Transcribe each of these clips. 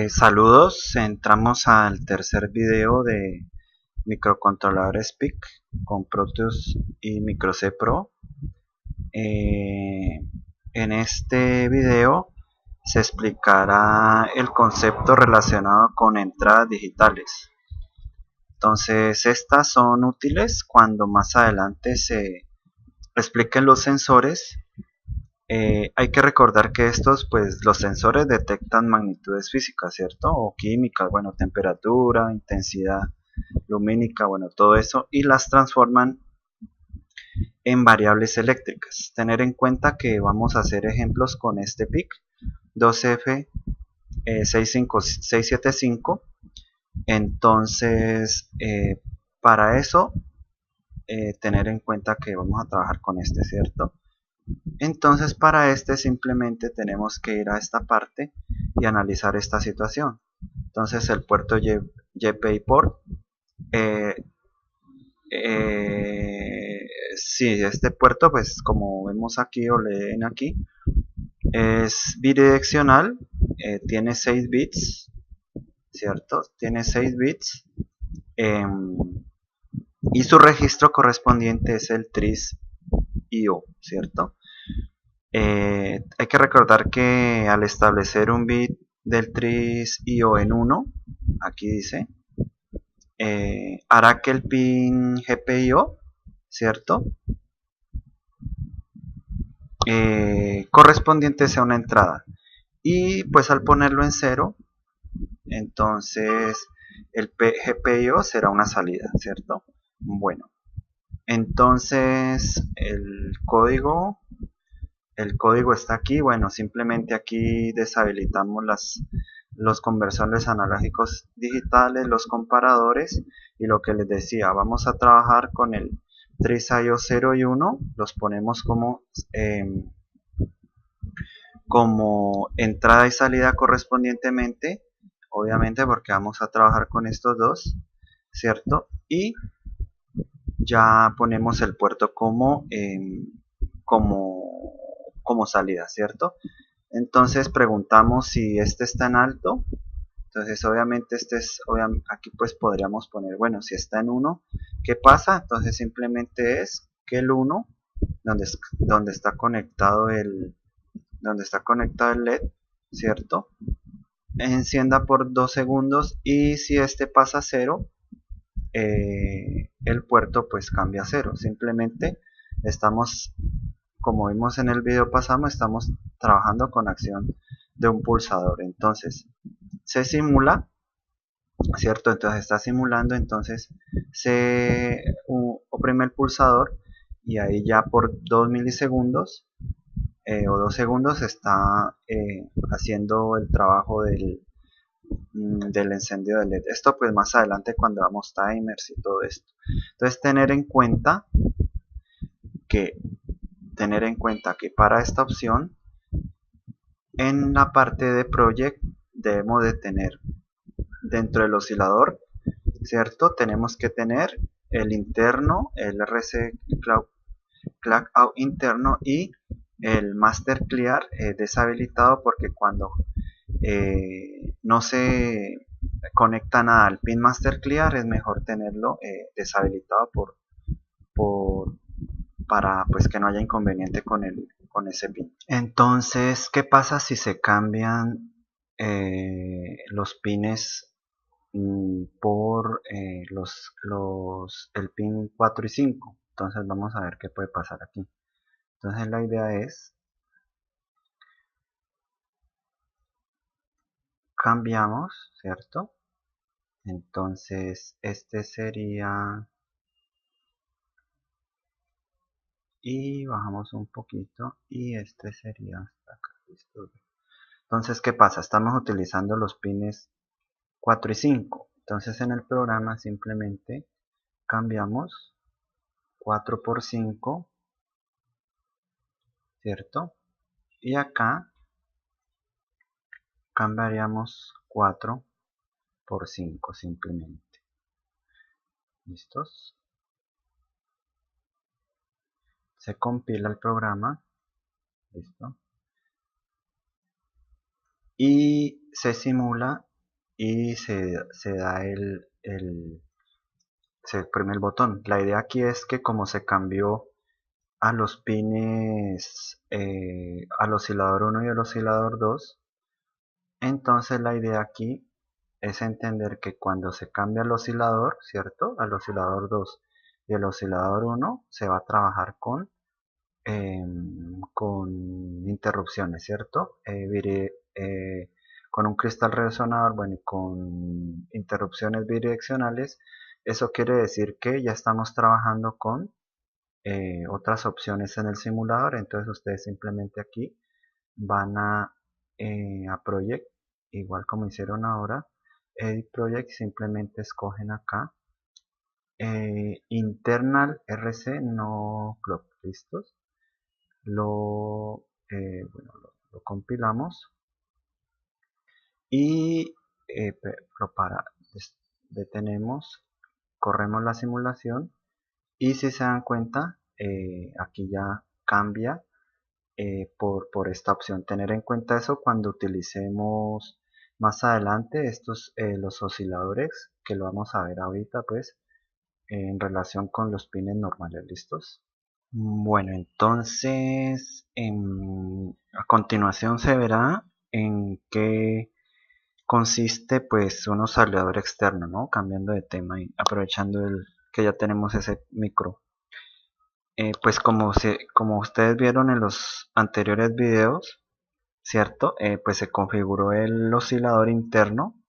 Saludos, entramos al tercer video de microcontroladores PIC con Proteus y MicroC Pro. Eh, en este video se explicará el concepto relacionado con entradas digitales. Entonces estas son útiles cuando más adelante se expliquen los sensores. Hay que recordar que los sensores detectan magnitudes físicas, ¿cierto? O químicas, bueno, temperatura, intensidad lumínica, bueno, todo eso, y las transforman en variables eléctricas. Tener en cuenta que vamos a hacer ejemplos con este PIC 2F 65675. Entonces, para eso, tener en cuenta que vamos a trabajar con este, ¿cierto? Entonces para este simplemente tenemos que ir a esta parte y analizar esta situación. Entonces el puerto GPI port, eh, sí, este puerto, pues como vemos aquí o leen aquí, es bidireccional, tiene 6 bits, ¿cierto? Tiene 6 bits, eh, y su registro correspondiente es el TRIS IO, ¿cierto? Hay que recordar que al establecer un bit del tris IO en 1, aquí dice, hará que el pin GPIO, ¿cierto? Correspondiente sea una entrada. Y pues al ponerlo en 0, entonces el GPIO será una salida, ¿cierto? Bueno, entonces el código está aquí. Bueno, simplemente aquí deshabilitamos los conversores analógicos digitales, los comparadores, y lo que les decía, vamos a trabajar con el TRIS-IO 0 y 1, los ponemos como entrada y salida correspondientemente, obviamente porque vamos a trabajar con estos dos, ¿cierto? Y ya ponemos el puerto como, como salida, ¿cierto? Entonces preguntamos si este está en alto. Entonces obviamente aquí pues podríamos poner, bueno, si está en 1, ¿qué pasa? Entonces simplemente es que el 1, donde está conectado el LED, ¿cierto? Encienda por 2 segundos, y si este pasa a 0, el puerto pues cambia a 0. Simplemente estamos, como vimos en el video pasado, estamos trabajando con acción de un pulsador. Entonces se simula, ¿cierto? Entonces está simulando, entonces se oprime el pulsador y ahí ya por 2 milisegundos o 2 segundos está haciendo el trabajo del encendido del LED. Esto pues más adelante cuando damos timers y todo esto. Entonces que tener en cuenta que para esta opción en la parte de project debemos de tener dentro del oscilador, ¿cierto? Tenemos que tener el interno, el RC Clock Out interno, y el Master Clear deshabilitado, porque cuando no se conecta nada al pin Master Clear es mejor tenerlo deshabilitado por, para pues que no haya inconveniente con ese pin. Entonces, ¿qué pasa si se cambian los pines por el pin 4 y 5? Entonces vamos a ver qué puede pasar aquí. Entonces la idea es, cambiamos, ¿cierto? Entonces este sería, y bajamos un poquito, y este sería hasta acá. ¿Listo? Entonces, ¿qué pasa? Estamos utilizando los pines 4 y 5. Entonces en el programa simplemente cambiamos 4 por 5, ¿cierto? Y acá cambiaríamos 4 por 5 simplemente. ¿Listos? Se compila el programa. ¿Listo? y se simula y se preme el botón. La idea aquí es que como se cambió a los pines, al oscilador 1 y al oscilador 2, entonces la idea aquí es entender que cuando se cambia el oscilador, ¿cierto? Al oscilador 2 y el oscilador 1 se va a trabajar con interrupciones, ¿cierto? Con un cristal resonador, bueno, y con interrupciones bidireccionales. Eso quiere decir que ya estamos trabajando con otras opciones en el simulador. Entonces ustedes simplemente aquí van a Project, igual como hicieron ahora, Edit Project, simplemente escogen acá Internal RC no clock, ¿listos? Lo compilamos y detenemos, corremos la simulación y si se dan cuenta, aquí ya cambia por esta opción. Tener en cuenta eso cuando utilicemos más adelante los osciladores, que lo vamos a ver ahorita, pues en relación con los pines normales. ¿Listos? Bueno, entonces a continuación se verá en qué consiste pues un oscilador externo, ¿no? Cambiando de tema y aprovechando que ya tenemos ese micro. Pues como ustedes vieron en los anteriores videos, ¿cierto? Pues se configuró el oscilador interno,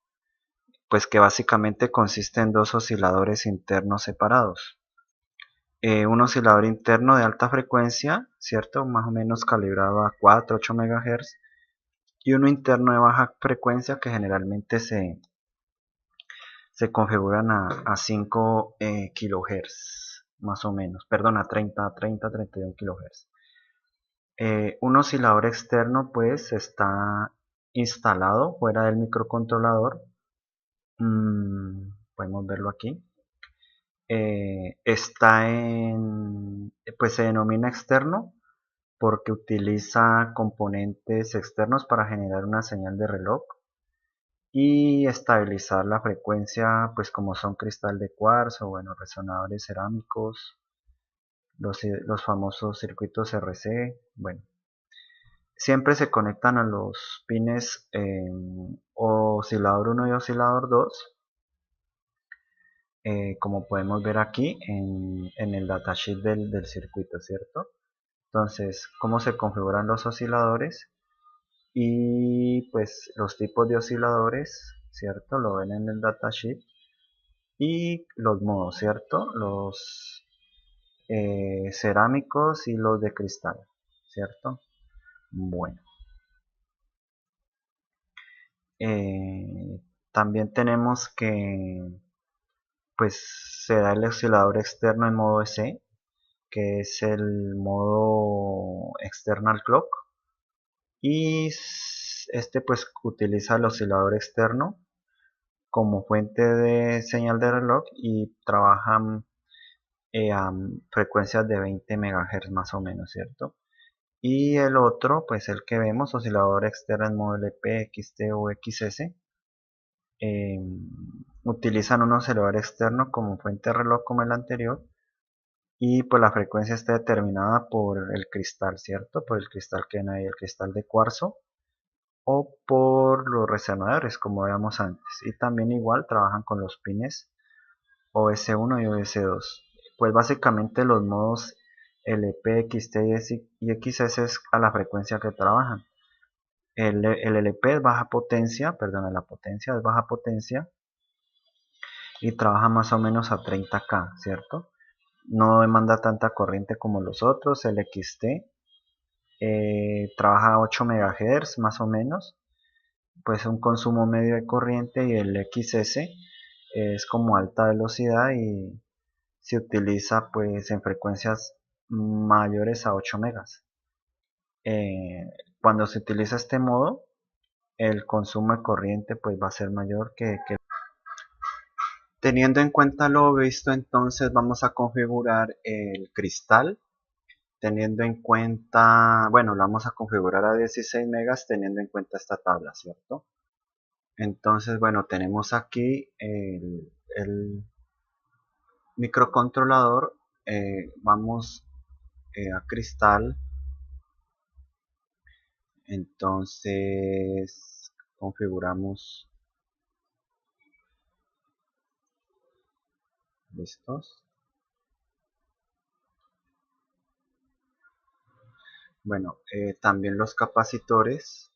pues que básicamente consiste en dos osciladores internos separados. Un oscilador interno de alta frecuencia, ¿cierto? Más o menos calibrado a 4-8 MHz, y uno interno de baja frecuencia que generalmente se configuran a 5 kHz, más o menos, perdón, a 31 kHz. Un oscilador externo pues está instalado fuera del microcontrolador. Podemos verlo aquí. Pues se denomina externo porque utiliza componentes externos para generar una señal de reloj y estabilizar la frecuencia, pues como son cristal de cuarzo, bueno, resonadores cerámicos, los famosos circuitos RC, bueno. Siempre se conectan a los pines oscilador 1 y oscilador 2, como podemos ver aquí en el datasheet del circuito, ¿cierto? Entonces, cómo se configuran los osciladores y pues los tipos de osciladores, ¿cierto? Lo ven en el datasheet y los modos, ¿cierto? Los cerámicos y los de cristal, ¿cierto? Bueno. También tenemos que pues se da el oscilador externo en modo EC, que es el modo external clock, y este pues utiliza el oscilador externo como fuente de señal de reloj y trabaja a frecuencias de 20 MHz más o menos, ¿cierto? Y el otro, pues el que vemos, oscilador externo en modo LP, XT o XS, eh, utilizan un oscilador externo como fuente de reloj como el anterior y pues la frecuencia está determinada por el cristal, ¿cierto? Por el cristal que ven ahí, el cristal de cuarzo o por los resonadores como veíamos antes, y también igual trabajan con los pines OS1 y OS2. Pues básicamente los modos LP, XT y XS es a la frecuencia que trabajan. El LP es baja potencia, perdón, la potencia es baja potencia y trabaja más o menos a 30K, ¿cierto? No demanda tanta corriente como los otros. El XT trabaja a 8 MHz más o menos, pues un consumo medio de corriente, y el XS es como alta velocidad y se utiliza pues en frecuencias mayores a 8 megas. Cuando se utiliza este modo, el consumo de corriente pues va a ser mayor que. Teniendo en cuenta lo visto, entonces vamos a configurar el cristal teniendo en cuenta, bueno, lo vamos a configurar a 16 megas teniendo en cuenta esta tabla, ¿cierto? Entonces, bueno, tenemos aquí el microcontrolador. Vamos a cristal. Entonces configuramos, listos. Bueno, también los capacitores.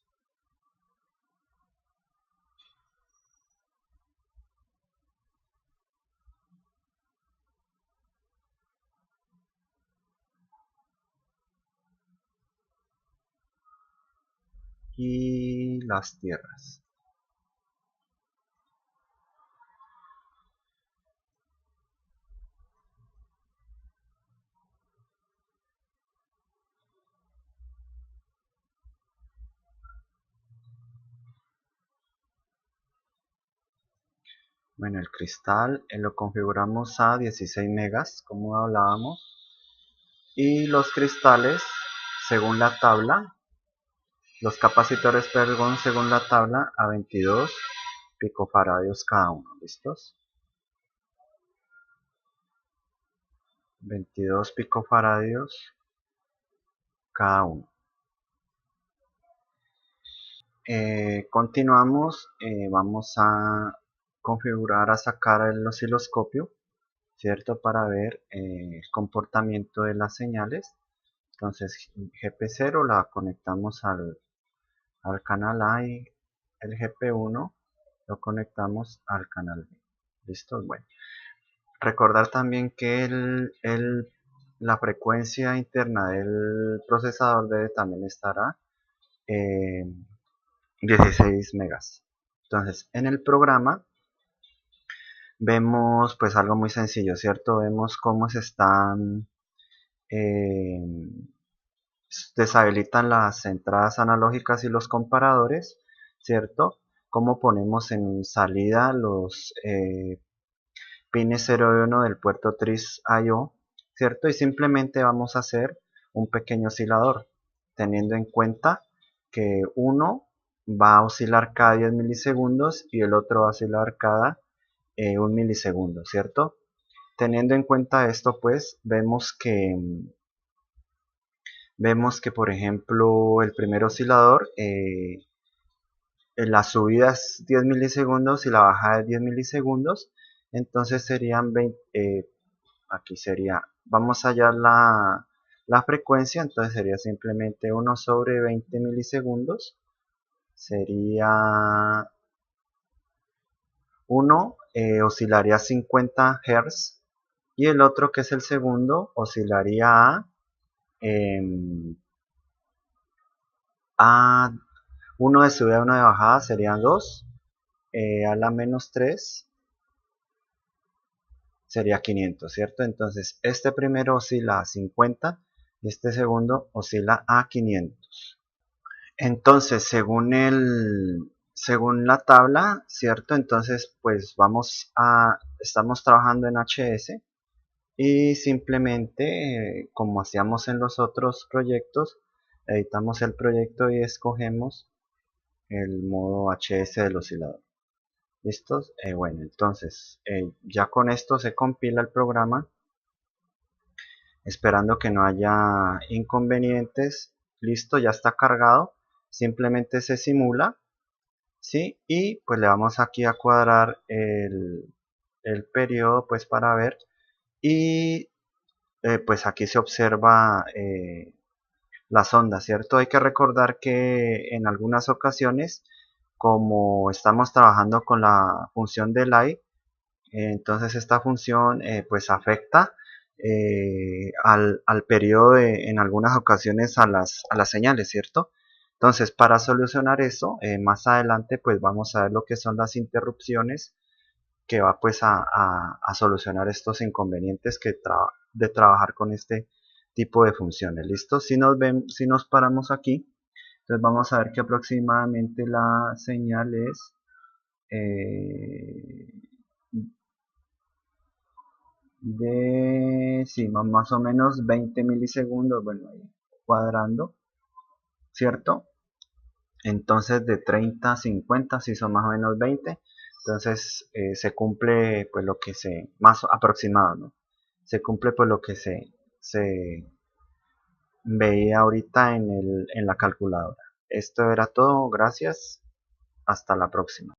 Y las tierras. Bueno, el cristal lo configuramos a 16 megas, como hablábamos. Y los cristales, según la tabla, los capacitores, perdón, según la tabla, a 22 picofaradios cada uno. ¿Listos? 22 picofaradios cada uno. Continuamos, vamos a configurar, a sacar el osciloscopio, ¿cierto? Para ver el comportamiento de las señales. Entonces GP0 la conectamos al canal A y el GP1 lo conectamos al canal B. ¿Listo? Bueno, recordar también que la frecuencia interna del procesador debe también estar a 16 megas. Entonces, en el programa vemos pues algo muy sencillo, ¿cierto? Vemos cómo se están eh, deshabilitan las entradas analógicas y los comparadores, ¿cierto? Cómo ponemos en salida los pines 0 y 1 del puerto TRIS IO, ¿cierto? Y simplemente vamos a hacer un pequeño oscilador, teniendo en cuenta que uno va a oscilar cada 10 milisegundos y el otro va a oscilar cada 1 milisegundo, ¿cierto? Teniendo en cuenta esto, pues vemos que por ejemplo el primer oscilador, la subida es 10 milisegundos y la bajada es 10 milisegundos, entonces serían 20, aquí sería, vamos a hallar la frecuencia, entonces sería simplemente 1 sobre 20 milisegundos, sería 1, oscilaría a 50 Hz y el otro, que es el segundo, oscilaría em, a 1 de subida, 1 de bajada, serían 2, a la menos 3 sería 500, ¿cierto? Entonces este primero oscila a 50 y este segundo oscila a 500. Entonces, según la tabla, ¿cierto? Entonces, pues estamos trabajando en HS y simplemente, como hacíamos en los otros proyectos, editamos el proyecto y escogemos el modo HS del oscilador. ¿Listos? Bueno, entonces, ya con esto se compila el programa, esperando que no haya inconvenientes. Listo, ya está cargado. Simplemente se simula, ¿sí? Y pues le vamos aquí a cuadrar el periodo pues para ver. Y pues aquí se observa las ondas, ¿cierto? Hay que recordar que en algunas ocasiones, como estamos trabajando con la función delay, entonces esta función pues afecta al periodo en algunas ocasiones a las señales, ¿cierto? Entonces, para solucionar eso, más adelante pues vamos a ver lo que son las interrupciones, que va pues a solucionar estos inconvenientes de trabajar con este tipo de funciones. ¿Listo? Si nos paramos aquí, entonces vamos a ver que aproximadamente la señal es de, sí, más o menos 20 milisegundos, bueno, ahí cuadrando, ¿cierto? Entonces de 30 a 50 si son más o menos 20, entonces se cumple pues lo que se, más aproximado, ¿no? Se cumple pues lo que se veía ahorita en la calculadora. Esto era todo, gracias, hasta la próxima.